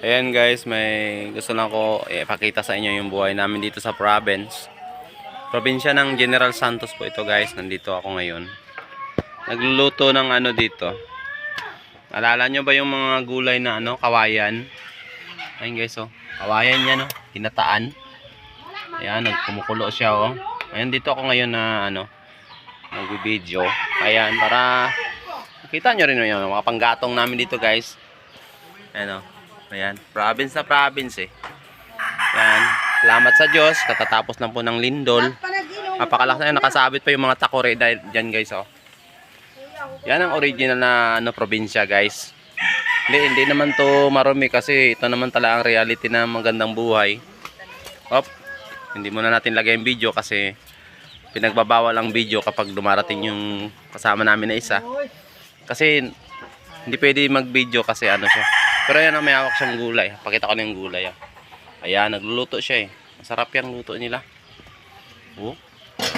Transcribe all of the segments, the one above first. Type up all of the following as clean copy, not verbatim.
Ayan guys, may gusto lang ko ipakita sa inyo yung buhay namin dito sa province. Probinsya ng General Santos po ito guys. Nandito ako ngayon. Nagluluto ng ano dito. Alala nyo ba yung mga gulay na ano, kawayan? Ayan guys oh. Kawayan yan oh. Tinataan. Ayan, nagkumukulo siya oh. Ayan dito ako ngayon na ano, nag-video. Ayan, para makita nyo rin yung mga panggatong namin dito guys. Ayan oh. Ayan, province na province eh. Ayan, salamat sa Diyos. Katatapos lang po ng lindol. Napakalakas na yun. Nakasabit pa yung mga takore dyan guys oh. Yan ang original na ano, probinsya guys. Hindi naman to marumi kasi ito naman talaga ang reality na magandang buhay. Op, hindi muna natin lagay yung video kasi pinagbabawal ang video kapag dumarating yung kasama namin na isa. Kasi hindi pwede mag-video kasi ano siya. Pero yan, may hawak siyang gulay. Pakita ko na yung gulay. Ayan, nagluluto siya eh. Masarap yung luto nila. Oh,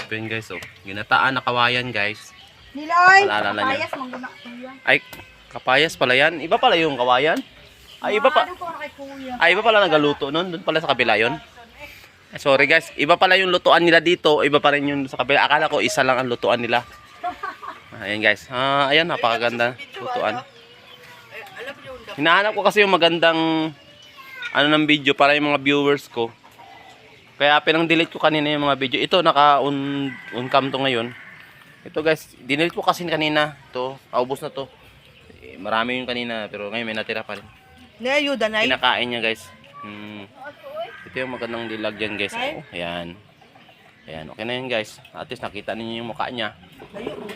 yun guys oh. Ginataan na kawayan guys. Niloy, kapayas mangguna kuya. Ay, kapayas pala yan. Iba pala yung kawayan. Ay, iba pa. Ay, iba pala nagaluto nun. Doon pala sa kabila yun. Sorry guys, iba pala yung lutuan nila dito. Iba pa rin yung sa kabila. Akala ko isa lang ang lutuan nila. Ayan guys. Ayan, napakaganda lutuan. Hinahanap ko kasi yung magandang ano ng video para yung mga viewers ko. Kaya pinang-delete ko kanina yung mga video. Ito naka-on cam to ngayon. Ito guys, dinelete ko kasi kanina. Ito, ubos na to. Marami yung kanina pero ngayon may natira pa rin. Nayuda na. Kinakain niya guys. Ito yung magandang dilag dyan guys. Oh, ayan. Ayan, okay na yun guys. At least nakita ninyo yung mukha niya.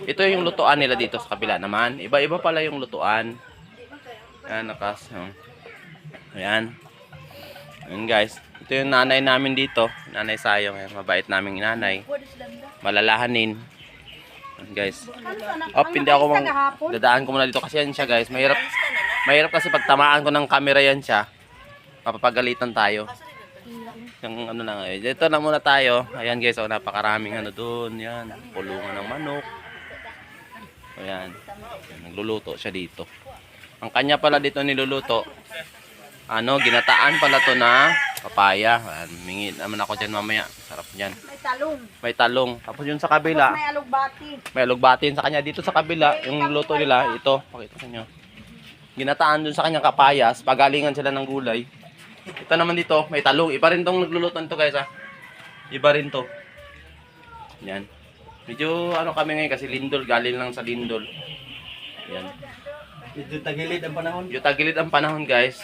Ito yung lutuan nila dito sa kabila naman. Iba-iba pala yung lutuan. Ayan, ayan. Ayan guys. Ito yung nanay namin dito. Nanay Sayong. Ayan, mabait naming nanay. Malalahanin. Ayan guys. Hindi ako dadaan ko muna dito kasi yan siya guys. Mahirap kasi pag tamaan ko ng camera yan siya. Mapapagalitan tayo. Yung ano lang. Dito na muna tayo. Ayan guys. Oh, napakaraming ano doon. Yan. Pulungan ng manok. Ayan. Nagluluto siya dito. Ang kanya pala dito niluluto, ano, ginataan pala to na papaya. Mingi naman ako dyan mamaya. Sarap dyan. May talong. May talong. Tapos yun sa kabila. May alugbati. May alugbatin sa kanya. Dito sa kabila, yung luto nila, ito. Pakita sa inyo. Ginataan dun sa kanyang kapayas. Pagalingan sila ng gulay. Ito naman dito, may talong. Iba rin tong nagluluto nito guys ha. Iba rin to. Yan. Medyo ano kami ngayon kasi lindol. Galing lang sa lindol. Yan. Medyo tagilid ang panahon. Medyo tagilid ang panahon guys.